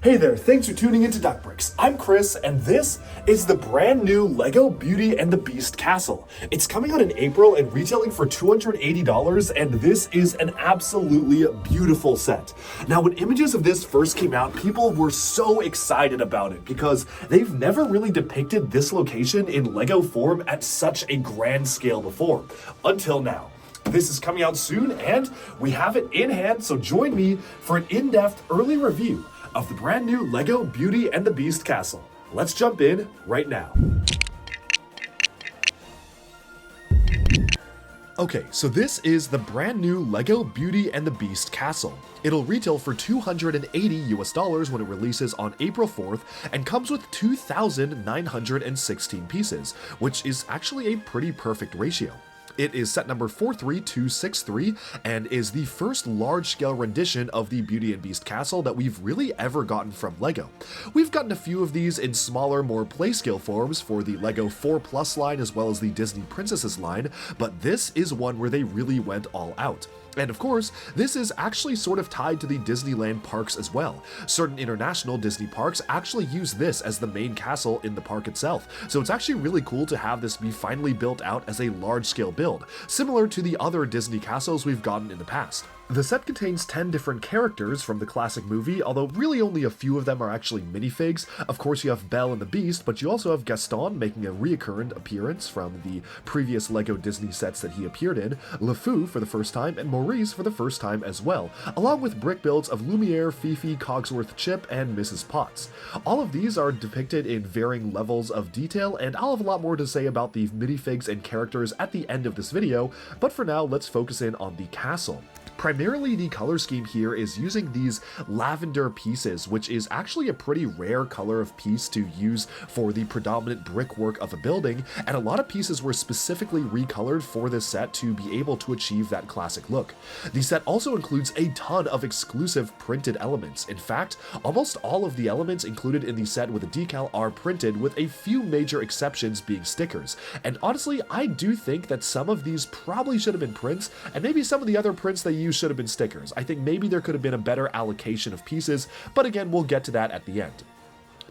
Hey there, thanks for tuning into Duckbricks. I'm Chris, and this is the brand new LEGO Beauty and the Beast castle. It's coming out in April and retailing for $280, and this is an absolutely beautiful set. Now, when images of this first came out, people were so excited about it because they've never really depicted this location in LEGO form at such a grand scale before, until now. This is coming out soon, and we have it in hand, so join me for an in-depth early review of the brand new LEGO Beauty and the Beast castle. Let's jump in right now. Okay, so this is the brand new LEGO Beauty and the Beast castle. It'll retail for $280 when it releases on April 4th and comes with 2,916 pieces, which is actually a pretty perfect ratio. It is set number 43263 and is the first large-scale rendition of the Beauty and Beast castle that we've really ever gotten from LEGO. We've gotten a few of these in smaller, more play-scale forms for the LEGO 4 Plus line as well as the Disney Princesses line, but this is one where they really went all out. And of course, this is actually sort of tied to the Disneyland parks as well. Certain international Disney parks actually use this as the main castle in the park itself, so it's actually really cool to have this be finally built out as a large-scale build, similar to the other Disney castles we've gotten in the past. The set contains 10 different characters from the classic movie, although really only a few of them are actually minifigs. Of course, you have Belle and the Beast, but you also have Gaston making a reoccurring appearance from the previous LEGO Disney sets that he appeared in, LeFou for the first time, and Maurice for the first time as well, along with brick builds of Lumiere, Fifi, Cogsworth, Chip, and Mrs. Potts. All of these are depicted in varying levels of detail, and I'll have a lot more to say about the minifigs and characters at the end of this video, but for now, let's focus in on the castle. Primarily, the color scheme here is using these lavender pieces, which is actually a pretty rare color of piece to use for the predominant brickwork of a building, and a lot of pieces were specifically recolored for this set to be able to achieve that classic look. The set also includes a ton of exclusive printed elements. In fact, almost all of the elements included in the set with a decal are printed, with a few major exceptions being stickers. And honestly, I do think that some of these probably should have been prints, and maybe some of the other prints they used should have been stickers. I think maybe there could have been a better allocation of pieces, but again, we'll get to that at the end.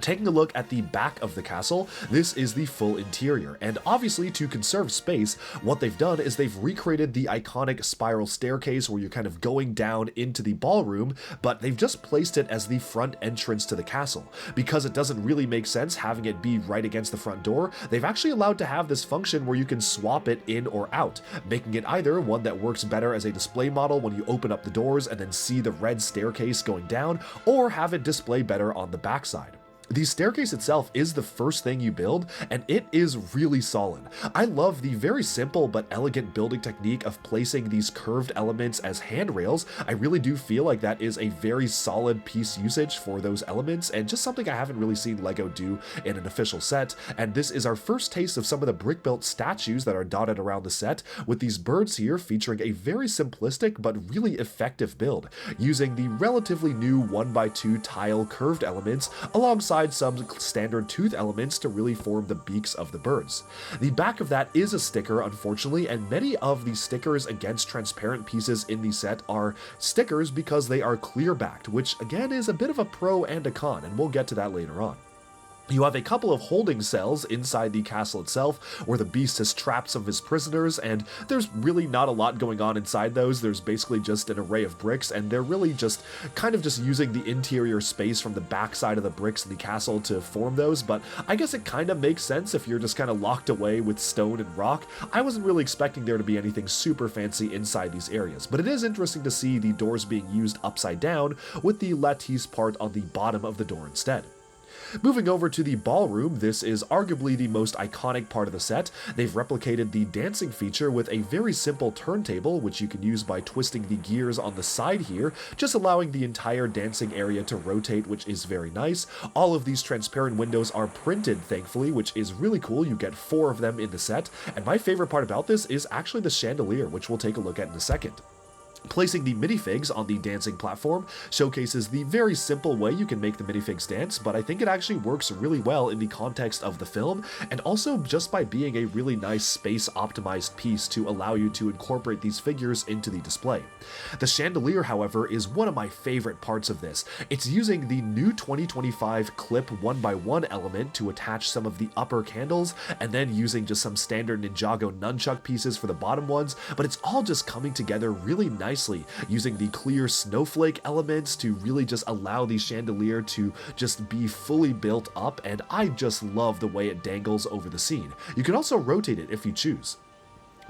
Taking a look at the back of the castle, this is the full interior, and obviously to conserve space, what they've done is they've recreated the iconic spiral staircase where you're kind of going down into the ballroom, but they've just placed it as the front entrance to the castle. Because it doesn't really make sense having it be right against the front door, they've actually allowed to have this function where you can swap it in or out, making it either one that works better as a display model when you open up the doors and then see the red staircase going down, or have it display better on the backside. The staircase itself is the first thing you build, and it is really solid. I love the very simple but elegant building technique of placing these curved elements as handrails. I really do feel like that is a very solid piece usage for those elements, and just something I haven't really seen LEGO do in an official set. And this is our first taste of some of the brick-built statues that are dotted around the set, with these birds here featuring a very simplistic but really effective build, using the relatively new 1x2 tile curved elements alongside some standard tooth elements to really form the beaks of the birds. The back of that is a sticker, unfortunately, and many of the stickers against transparent pieces in the set are stickers because they are clear backed, which again is a bit of a pro and a con, and we'll get to that later on. You have a couple of holding cells inside the castle itself where the Beast has trapped some of his prisoners, and there's really not a lot going on inside those. There's basically just an array of bricks, and they're really just kind of just using the interior space from the backside of the bricks in the castle to form those, but I guess it kind of makes sense if you're just kind of locked away with stone and rock. I wasn't really expecting there to be anything super fancy inside these areas, but it is interesting to see the doors being used upside down with the lattice part on the bottom of the door instead. Moving over to the ballroom, this is arguably the most iconic part of the set. They've replicated the dancing feature with a very simple turntable, which you can use by twisting the gears on the side here, just allowing the entire dancing area to rotate, which is very nice. All of these transparent windows are printed, thankfully, which is really cool. You get 4 of them in the set, and my favorite part about this is actually the chandelier, which we'll take a look at in a second. Placing the minifigs on the dancing platform showcases the very simple way you can make the minifigs dance, but I think it actually works really well in the context of the film, and also just by being a really nice space-optimized piece to allow you to incorporate these figures into the display. The chandelier, however, is one of my favorite parts of this. It's using the new 2025 clip 1x1 element to attach some of the upper candles, and then using just some standard Ninjago nunchuck pieces for the bottom ones, but it's all just coming together really nicely, using the clear snowflake elements to really just allow the chandelier to just be fully built up, and I just love the way it dangles over the scene. You can also rotate it if you choose.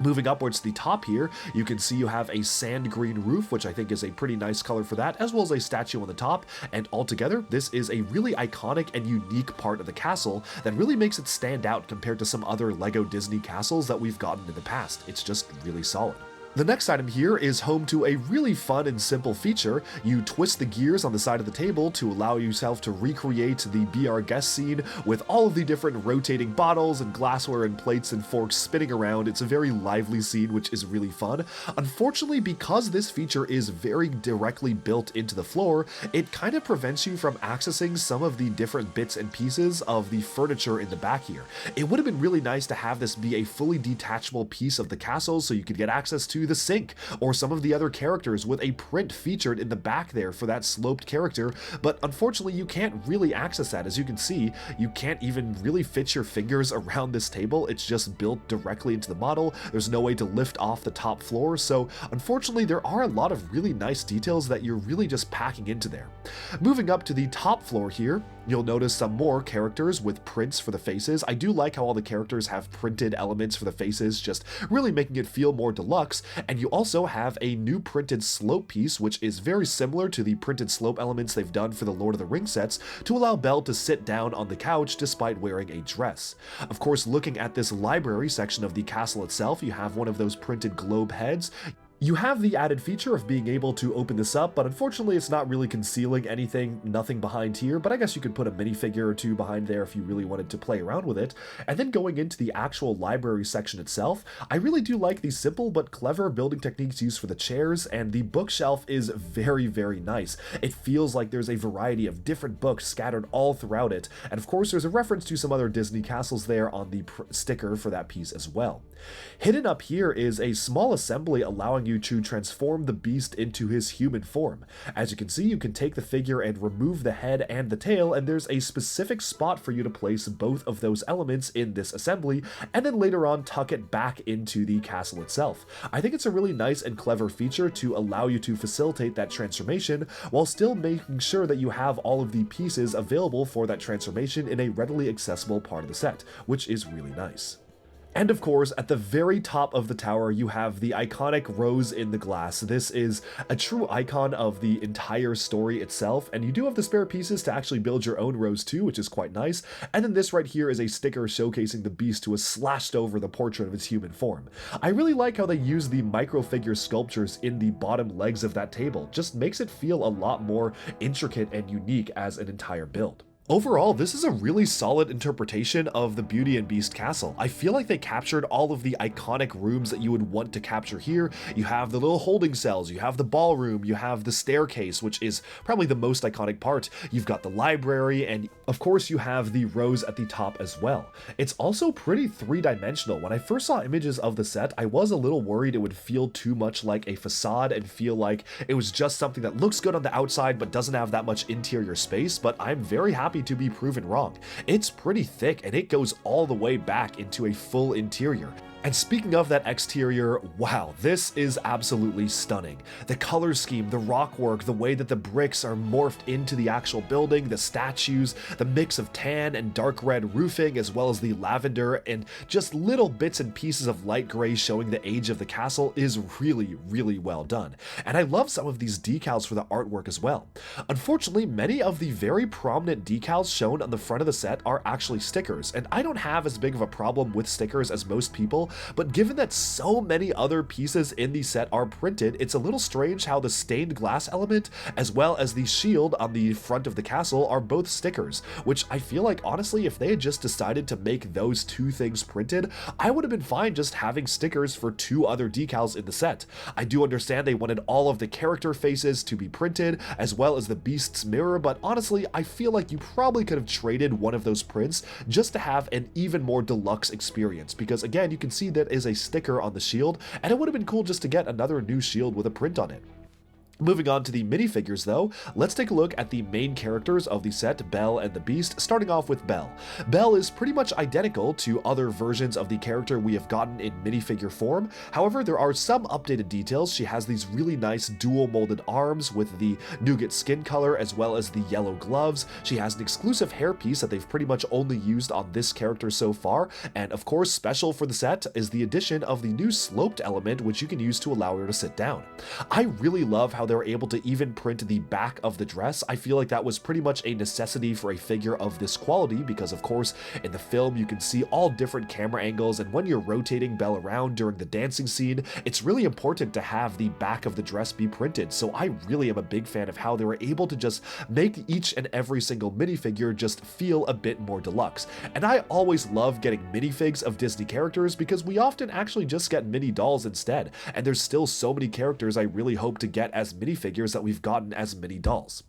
Moving upwards to the top here, you can see you have a sand green roof, which I think is a pretty nice color for that, as well as a statue on the top, and altogether, this is a really iconic and unique part of the castle that really makes it stand out compared to some other LEGO Disney castles that we've gotten in the past. It's just really solid. The next item here is home to a really fun and simple feature. You twist the gears on the side of the table to allow yourself to recreate the Be Our Guest scene with all of the different rotating bottles and glassware and plates and forks spinning around. It's a very lively scene, which is really fun. Unfortunately, because this feature is very directly built into the floor, it kind of prevents you from accessing some of the different bits and pieces of the furniture in the back here. It would have been really nice to have this be a fully detachable piece of the castle so you could get access to the sink or some of the other characters with a print featured in the back there for that sloped character, but unfortunately you can't really access that. As you can see, you can't even really fit your fingers around this table. It's just built directly into the model. There's no way to lift off the top floor, so unfortunately there are a lot of really nice details that you're really just packing into there. Moving up to the top floor here, you'll notice some more characters with prints for the faces. I do like how all the characters have printed elements for the faces, just really making it feel more deluxe. And you also have a new printed slope piece, which is very similar to the printed slope elements they've done for the Lord of the Rings sets to allow Belle to sit down on the couch despite wearing a dress. Of course, looking at this library section of the castle itself, you have one of those printed globe heads. You have the added feature of being able to open this up, but unfortunately it's not really concealing anything, nothing behind here, but I guess you could put a minifigure or two behind there if you really wanted to play around with it. And then going into the actual library section itself, I really do like the simple but clever building techniques used for the chairs, and the bookshelf is very, very nice. It feels like there's a variety of different books scattered all throughout it, and of course there's a reference to some other Disney castles there on the sticker for that piece as well. Hidden up here is a small assembly allowing you to transform the beast into his human form. As you can see, you can take the figure and remove the head and the tail, and there's a specific spot for you to place both of those elements in this assembly, and then later on tuck it back into the castle itself. I think it's a really nice and clever feature to allow you to facilitate that transformation while still making sure that you have all of the pieces available for that transformation in a readily accessible part of the set, which is really nice. And of course, at the very top of the tower, you have the iconic rose in the glass. This is a true icon of the entire story itself, and you do have the spare pieces to actually build your own rose too, which is quite nice. And then this right here is a sticker showcasing the beast who has slashed over the portrait of his human form. I really like how they use the microfigure sculptures in the bottom legs of that table. Just makes it feel a lot more intricate and unique as an entire build. Overall, this is a really solid interpretation of the Beauty and Beast castle. I feel like they captured all of the iconic rooms that you would want to capture here. You have the little holding cells, you have the ballroom, you have the staircase, which is probably the most iconic part. You've got the library, and of course you have the rose at the top as well. It's also pretty three-dimensional. When I first saw images of the set, I was a little worried it would feel too much like a facade and feel like it was just something that looks good on the outside but doesn't have that much interior space, but I'm very happy to be proven wrong. It's pretty thick and it goes all the way back into a full interior. And speaking of that exterior, wow, this is absolutely stunning. The color scheme, the rock work, the way that the bricks are morphed into the actual building, the statues, the mix of tan and dark red roofing, as well as the lavender and just little bits and pieces of light gray showing the age of the castle is really, really well done. And I love some of these decals for the artwork as well. Unfortunately, many of the very prominent decals shown on the front of the set are actually stickers, and I don't have as big of a problem with stickers as most people. well, but given that so many other pieces in the set are printed, it's a little strange how the stained glass element as well as the shield on the front of the castle are both stickers, which I feel like honestly if they had just decided to make those two things printed, I would have been fine just having stickers for two other decals in the set. I do understand they wanted all of the character faces to be printed as well as the beast's mirror, but honestly I feel like you probably could have traded one of those prints just to have an even more deluxe experience, because again you can see that is a sticker on the shield and it would have been cool just to get another new shield with a print on it. Moving on to the minifigures though, let's take a look at the main characters of the set, Belle and the Beast, starting off with Belle. Belle is pretty much identical to other versions of the character we have gotten in minifigure form, however there are some updated details. She has these really nice dual molded arms with the nougat skin color as well as the yellow gloves. She has an exclusive hairpiece that they've pretty much only used on this character so far, and of course special for the set is the addition of the new sloped element which you can use to allow her to sit down. I really love how they're able to even print the back of the dress. I feel like that was pretty much a necessity for a figure of this quality because of course in the film you can see all different camera angles, and when you're rotating Belle around during the dancing scene, it's really important to have the back of the dress be printed. So I really am a big fan of how they were able to just make each and every single minifigure just feel a bit more deluxe. And I always love getting minifigs of Disney characters because we often actually just get mini dolls instead, and there's still so many characters I really hope to get as minifigures that we've gotten as mini dolls.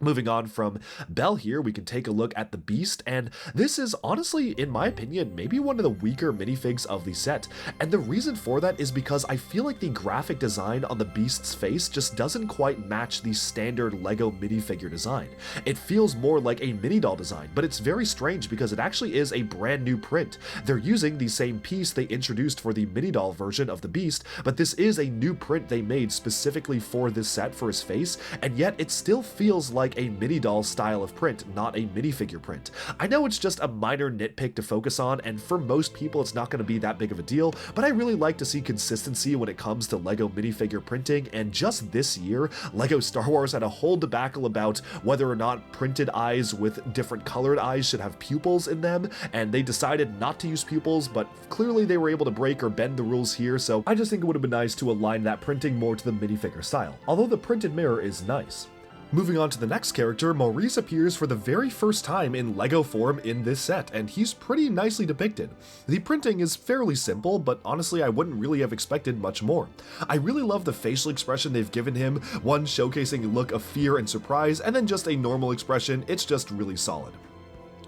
Moving on from Belle here, we can take a look at the Beast, and this is honestly, in my opinion, maybe one of the weaker minifigs of the set, and the reason for that is because I feel like the graphic design on the Beast's face just doesn't quite match the standard LEGO minifigure design. It feels more like a mini doll design, but it's very strange because it actually is a brand new print. They're using the same piece they introduced for the mini doll version of the Beast, but this is a new print they made specifically for this set for his face, and yet it still feels like a mini doll style of print, not a minifigure print. I know it's just a minor nitpick to focus on, and for most people it's not going to be that big of a deal, but I really like to see consistency when it comes to LEGO minifigure printing, and just this year, LEGO Star Wars had a whole debacle about whether or not printed eyes with different colored eyes should have pupils in them, and they decided not to use pupils, but clearly they were able to break or bend the rules here, so I just think it would have been nice to align that printing more to the minifigure style, although the printed mirror is nice. Moving on to the next character, Maurice appears for the very first time in LEGO form in this set, and he's pretty nicely depicted. The printing is fairly simple, but honestly I wouldn't really have expected much more. I really love the facial expression they've given him, one showcasing a look of fear and surprise, and then just a normal expression. It's just really solid.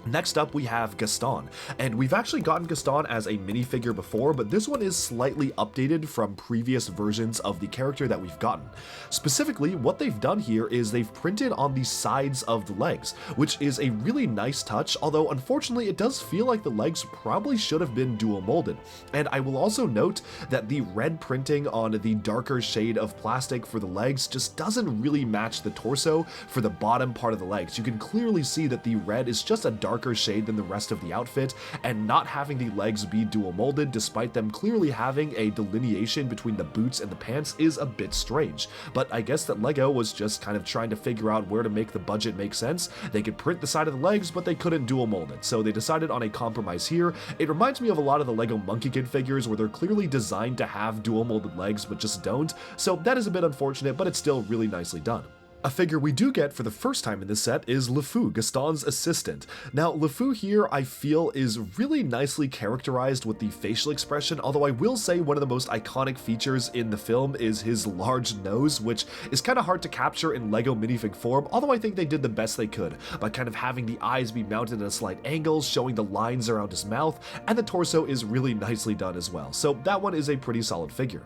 Next up we have Gaston, and we've actually gotten Gaston as a minifigure before, but this one is slightly updated from previous versions of the character that we've gotten. Specifically, what they've done here is they've printed on the sides of the legs, which is a really nice touch, although unfortunately it does feel like the legs probably should have been dual molded. And I will also note that the red printing on the darker shade of plastic for the legs just doesn't really match the torso for the bottom part of the legs. You can clearly see that the red is just a darker shade than the rest of the outfit, and not having the legs be dual molded despite them clearly having a delineation between the boots and the pants is a bit strange. But I guess that LEGO was just kind of trying to figure out where to make the budget make sense. They could print the side of the legs, but they couldn't dual mold it, so they decided on a compromise here. It reminds me of a lot of the LEGO Monkey Kid figures where they're clearly designed to have dual molded legs but just don't, so that is a bit unfortunate, but it's still really nicely done. A figure we do get for the first time in this set is LeFou, Gaston's assistant. Now, LeFou here I feel is really nicely characterized with the facial expression, although I will say one of the most iconic features in the film is his large nose, which is kind of hard to capture in LEGO minifig form, although I think they did the best they could by kind of having the eyes be mounted at a slight angle, showing the lines around his mouth, and the torso is really nicely done as well, so that one is a pretty solid figure.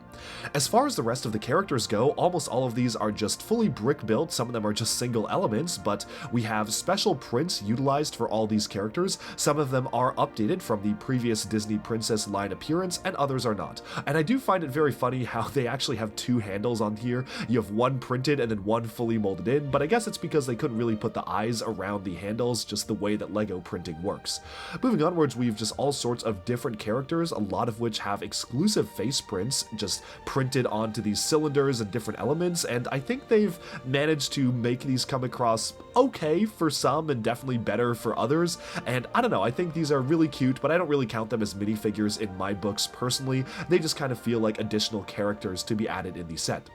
As far as the rest of the characters go, almost all of these are just fully brick built. Some of them are just single elements, but we have special prints utilized for all these characters. Some of them are updated from the previous Disney Princess line appearance, and others are not. And I do find it very funny how they actually have two handles on here. You have one printed and then one fully molded in, but I guess it's because they couldn't really put the eyes around the handles, just the way that LEGO printing works. Moving onwards, we have just all sorts of different characters, a lot of which have exclusive face prints just printed onto these cylinders and different elements, and I think they've managed managed to make these come across okay for some and definitely better for others, and I don't know, I think these are really cute, but I don't really count them as minifigures in my books personally. They just kind of feel like additional characters to be added in the set.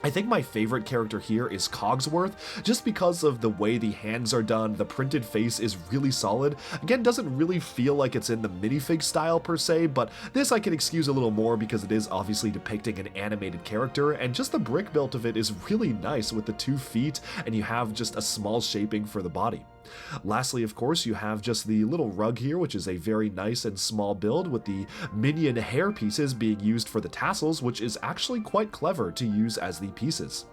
I think my favorite character here is Cogsworth, just because of the way the hands are done. The printed face is really solid. Again, doesn't really feel like it's in the minifig style per se, but this I can excuse a little more because it is obviously depicting an animated character, and just the brick built of it is really nice with the 2 feet, and you have just a small shaping for the body. Lastly, of course, you have just the little rug here, which is a very nice and small build with the minion hair pieces being used for the tassels, which is actually quite clever to use as the pieces.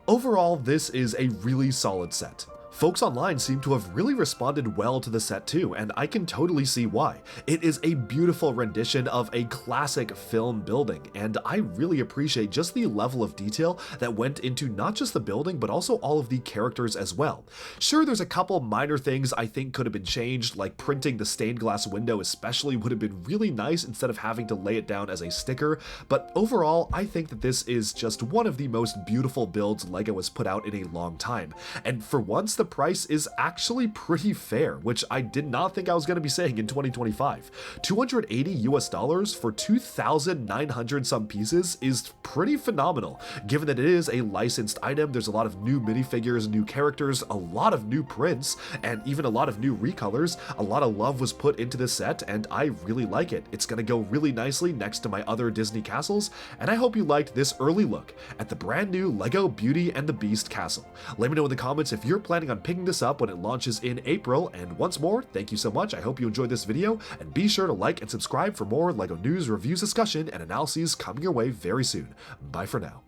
Overall, this is a really solid set. Folks online seem to have really responded well to the set too, and I can totally see why. It is a beautiful rendition of a classic film building, and I really appreciate just the level of detail that went into not just the building, but also all of the characters as well. Sure, there's a couple minor things I think could have been changed, like printing the stained glass window especially would have been really nice instead of having to lay it down as a sticker, but overall, I think that this is just one of the most beautiful builds LEGO has put out in a long time, and for once, the price is actually pretty fair, which I did not think I was going to be saying in 2025. $280 for 2,900 some pieces is pretty phenomenal. Given that it is a licensed item, there's a lot of new minifigures, new characters, a lot of new prints, and even a lot of new recolors. A lot of love was put into this set, and I really like it. It's going to go really nicely next to my other Disney castles, and I hope you liked this early look at the brand new LEGO Beauty and the Beast castle. Let me know in the comments if you're planning on picking this up when it launches in April, and once more, thank you so much. I hope you enjoyed this video, and be sure to like and subscribe for more LEGO news, reviews, discussion, and analyses coming your way very soon. Bye for now.